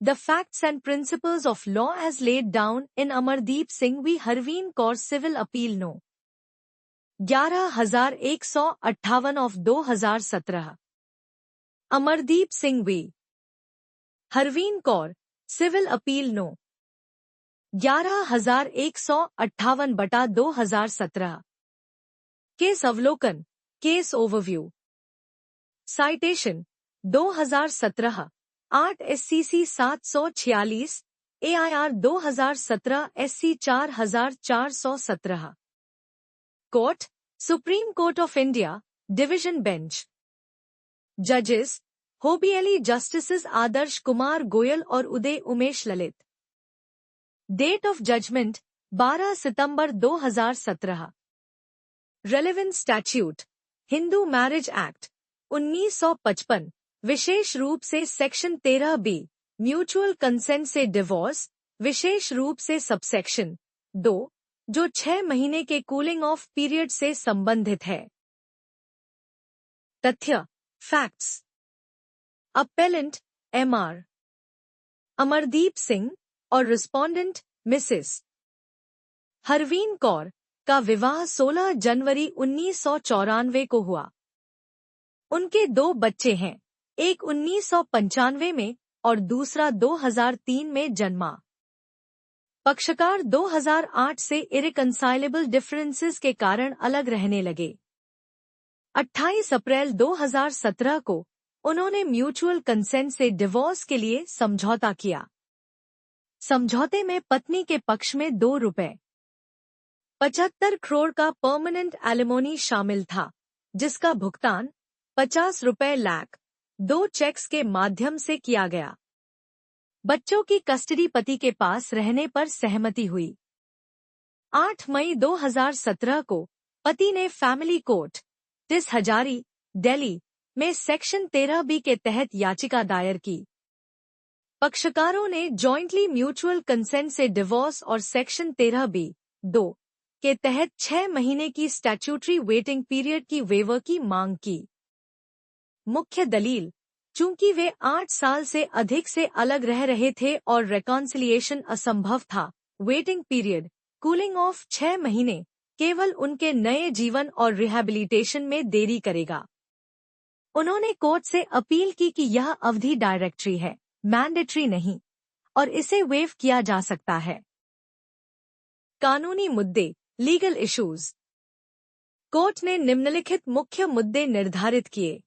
The facts and principles of law as laid down in Amardeep Singh v Harveen Kaur Civil Appeal No. 11,158 of 2017. Amardeep Singh v Harveen Kaur Civil Appeal No. 11,158/2017. Case अवलोकन, case overview. Citation 2017 8 SCC 746 AIR 2017 SC 4417। Court supreme court of India, division bench. जजेस होबियली justices Adarsh Kumar Goyal और Uday Umesh Lalit. Date of judgment 12 सितंबर 2017। Relevant statute Hindu marriage act 1955, विशेष रूप से section 13B mutual consent से divorce, विशेष रूप से सबसेक्शन 2 जो 6 महीने के कूलिंग ऑफ पीरियड से संबंधित है। तथ्य facts. Appellant MR Amardeep Singh और रिस्पोंडेंट मिसेस हरवीन कौर का विवाह 16 जनवरी 1994 को हुआ। उनके 2 बच्चे हैं, एक 1995 में और दूसरा 2003 में जन्मा। पक्षकार 2008 से इरेकंसाइलेबल डिफरेंसेस के कारण अलग रहने लगे। 28 अप्रैल 2017 को उन्होंने म्यूचुअल कंसेंट से डिवोर्स के लिए समझौता किया। समझौते में पत्नी के पक्ष में ₹75 करोड़ का परमानेंट एलिमोनी शामिल था, जिसका भुगतान ₹50 लाख 2 चेक्स के माध्यम से किया गया। बच्चों की कस्टडी पति के पास रहने पर सहमति हुई। 8 मई 2017 को पति ने फैमिली कोर्ट टिस हजारी, दिल्ली में सेक्शन 13B के तहत याचिका दायर की। पक्षकारों ने जॉइंटली म्यूचुअल कंसेंट से डिवोर्स और सेक्शन 13B(2) के तहत 6 महीने की स्टैट्यूटरी वेटिंग पीरियड की वेवर की मांग की। मुख्य दलील, चूंकि वे 8 साल से अधिक से अलग रह रहे थे और रेकॉन्सिलिएशन असंभव था, वेटिंग पीरियड कूलिंग ऑफ 6 महीने केवल उनके नए जीवन और रिहैबिलिटेशन में देरी करेगा। उन्होंने कोर्ट से अपील की कि यह अवधि डायरेक्टरी है, मैंडेटरी नहीं, और इसे वेव किया जा सकता है। कानूनी मुद्दे, लीगल इश्यूज। कोर्ट ने निम्नलिखित मुख्य मुद्दे निर्धारित किए।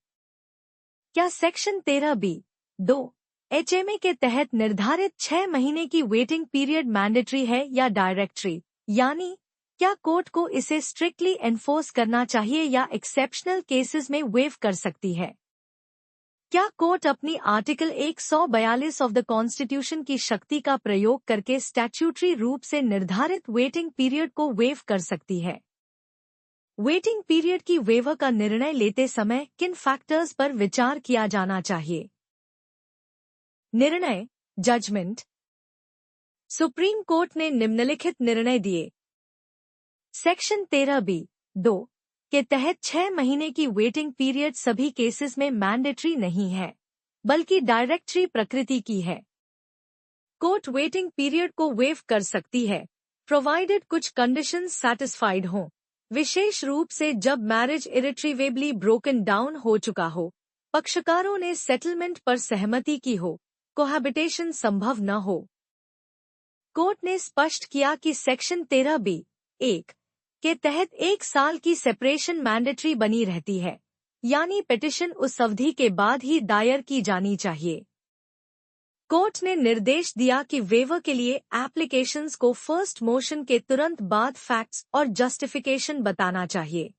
क्या सेक्शन 13B(2) HMA के तहत निर्धारित 6 महीने की वेटिंग पीरियड मैंडेटरी है या डायरेक्टरी, यानी क्या कोर्ट को इसे स्ट्रिक्टली एनफोर्स करना चाहिए या एक्सेप्शनल केसेस में वेव कर सकती है? क्या कोर्ट अपनी आर्टिकल 142 ऑफ द कॉन्स्टिट्यूशन की शक्ति का प्रयोग करके स्टैट्यूटरी रूप से निर्धारित वेटिंग पीरियड को वेव कर सकती है? वेटिंग पीरियड की वेवर का निर्णय लेते समय किन फैक्टर्स पर विचार किया जाना चाहिए? निर्णय, जजमेंट। सुप्रीम कोर्ट ने निम्नलिखित निर्णय दिए। सेक्शन 13B(2) के तहत 6 महीने की वेटिंग पीरियड सभी केसेस में मैंडेटरी नहीं है, बल्कि डायरेक्टरी प्रकृति की है। कोर्ट वेटिंग पीरियड को वेव कर सकती है, प्रोवाइडेड कुछ कंडीशंस सैटिस्फाइड हों, विशेष रूप से जब मैरिज इरिट्रीवेबली ब्रोकन डाउन हो चुका हो, पक्षकारों ने सेटलमेंट पर सहमति की हो, कोहैबिटेशन संभव न हो। कोर्ट ने स्पष्ट किया कि सेक्शन 13B(1) के तहत 1 साल की सेपरेशन मैंडेटरी बनी रहती है, यानी पिटिशन उस अवधि के बाद ही दायर की जानी चाहिए। कोर्ट ने निर्देश दिया कि वेवर के लिए एप्लीकेशंस को फर्स्ट मोशन के तुरंत बाद फैक्ट्स और जस्टिफिकेशन बताना चाहिए।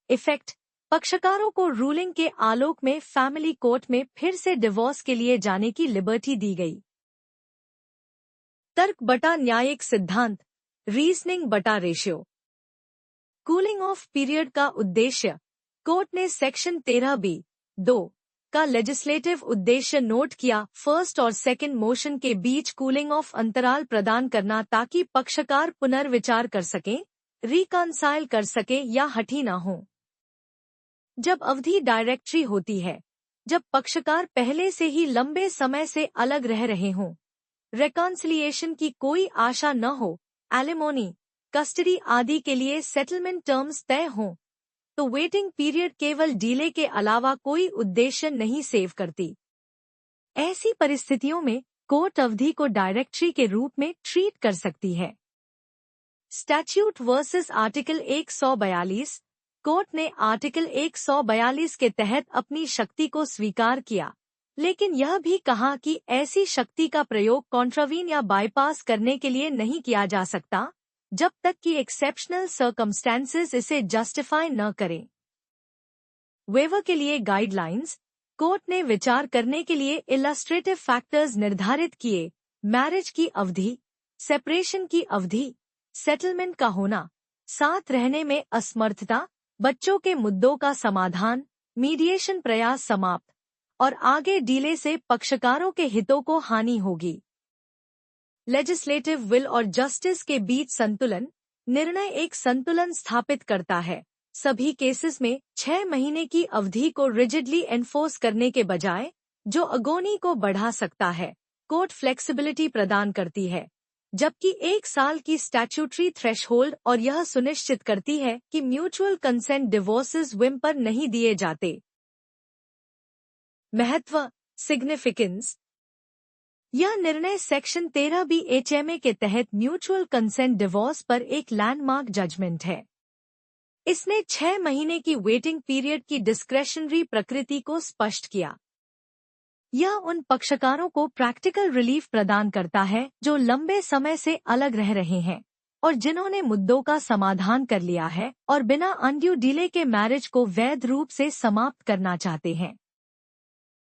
इफेक्ट, पक्षकारों को रूलिंग के आलोक में फैमिली कोर्ट में फिर से डिवोर्स के लिए जाने की लिबर्टी दी गई। तर्क बटा न्यायिक सिद्धांत, रीजनिंग बटा रेशियो। कूलिंग ऑफ पीरियड का उद्देश्य। कोर्ट ने सेक्शन 13B(2) का लेजिस्लेटिव उद्देश्य नोट किया। फर्स्ट और सेकंड मोशन के बीच कूलिंग ऑफ अंतराल प्रदान करना ताकि पक्षकार पुनर्विचार कर सकें, रिकंसाइल कर सकें या हठी न हो। जब अवधि डायरेक्टरी होती है, जब पक्षकार पहले से ही लंबे समय से अलग रह रहे हों, रेकॉन्सिलिएशन की कोई आशा न हो, एलिमोनी, कस्टडी आदि के लिए सेटलमेंट टर्म्स तय हों, तो वेटिंग पीरियड केवल डीले के अलावा कोई उद्देश्य नहीं सेव करती। ऐसी परिस्थितियों में कोर्ट अवधि को डायरेक्टरी के रूप में ट्रीट कर सकती है। Statute versus article 142। कोर्ट ने आर्टिकल 142 के तहत अपनी शक्ति को स्वीकार किया, लेकिन यह भी कहा कि ऐसी शक्ति का प्रयोग कॉन्ट्रावीन या बाईपास करने के लिए नहीं किया जा सकता, जब तक कि एक्सेप्शनल सर्कमस्टेंसेस इसे जस्टिफाई न करें। वेवर के लिए गाइडलाइंस। कोर्ट ने विचार करने के लिए इलस्ट्रेटिव फैक्टर्स निर्धारित किए। मैरिज की अवधि, सेपरेशन की अवधि, सेटलमेंट का होना, साथ रहने में असमर्थता, बच्चों के मुद्दों का समाधान, मीडिएशन प्रयास समाप्त, और आगे डीले से पक्षकारों के हितों को हानि होगी। लेजिस्लेटिव विल और जस्टिस के बीच संतुलन। निर्णय एक संतुलन स्थापित करता है। सभी केसेस में 6 महीने की अवधि को रिजिडली एनफोर्स करने के बजाय, जो अगोनी को बढ़ा सकता है, कोर्ट फ्लेक्सिबिलिटी प्रदान करती है, जबकि 1 साल की स्टैट्यूटरी थ्रेशहोल्ड और यह सुनिश्चित करती है कि म्यूचुअल कंसेंट डिवोर्सेस whim पर नहीं दिए जाते। महत्व, सिग्निफिकेंस। यह निर्णय सेक्शन 13B HMA के तहत म्यूचुअल कंसेंट डिवोर्स पर एक लैंडमार्क जजमेंट है। इसने 6 महीने की वेटिंग पीरियड की डिस्क्रेशनरी प्रकृति को स्पष्ट किया। यह उन पक्षकारों को प्रैक्टिकल रिलीफ प्रदान करता है जो लंबे समय से अलग रह रहे हैं और जिन्होंने मुद्दों का समाधान कर लिया है और बिना अनड्यू डिले के मैरिज को वैध रूप से समाप्त करना चाहते हैं।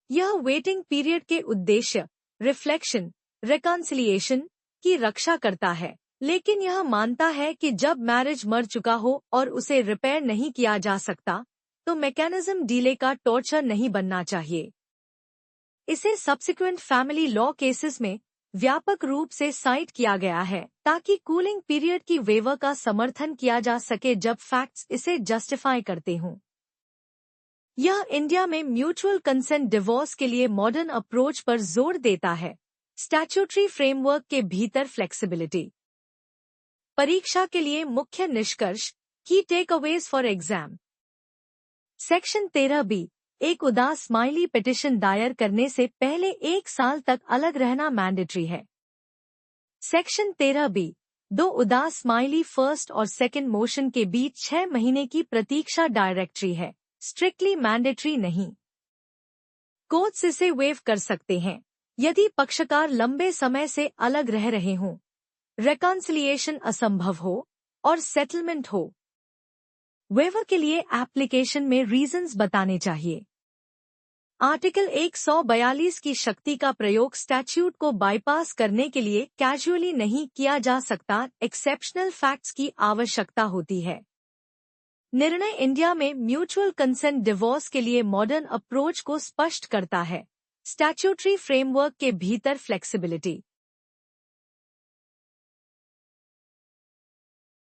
यह वेटिंग पीरियड के उद्देश्य, रिफ्लेक्शन, रेकॉन्सिलिएशन की रक्षा करता है, लेकिन यह मानता है कि जब मैरिज मर चुका हो और उसे रिपेयर नहीं किया जा सकता, तो मैकेनिज्म डीले का टॉर्चर नहीं बनना चाहिए। इसे सब्सिक्वेंट फैमिली लॉ केसेस में व्यापक रूप से साइट किया गया है ताकि कूलिंग पीरियड की वेवर का समर्थन किया जा सके जब फैक्ट्स इसे जस्टिफाई करते हों। यह इंडिया में म्यूचुअल कंसेंट डिवोर्स के लिए मॉडर्न अप्रोच पर जोर देता है। स्टैट्यूटरी फ्रेमवर्क के भीतर फ्लेक्सिबिलिटी। परीक्षा के लिए मुख्य निष्कर्ष, की takeaways for exam. Section 13B, एक उदास स्माइली पिटिशन दायर करने से पहले 1 साल तक अलग रहना मैंडेटरी है। सेक्शन 13B, 2 उदास स्माइली फर्स्ट और सेकंड मोशन के बीच 6 महीने की प्रतीक्षा डायरेक्टरी है, स्ट्रिक्टली मैंडेटरी नहीं। कोर्ट्स इसे वेव कर सकते हैं यदि पक्षकार लंबे समय से अलग रह रहे हों, रेकॉन्सिलिएशन असंभव हो और सेटलमेंट हो। वेवर के लिए एप्लीकेशन में रीजंस बताने चाहिए। आर्टिकल 142 की शक्ति का प्रयोग स्टैट्यूट को बाईपास करने के लिए कैजुअली नहीं किया जा सकता, एक्सेप्शनल फैक्ट्स की आवश्यकता होती है। निर्णय इंडिया में म्यूचुअल कंसेंट डिवोर्स के लिए मॉडर्न अप्रोच को स्पष्ट करता है। स्टैट्यूटरी फ्रेमवर्क के भीतर फ्लेक्सिबिलिटी।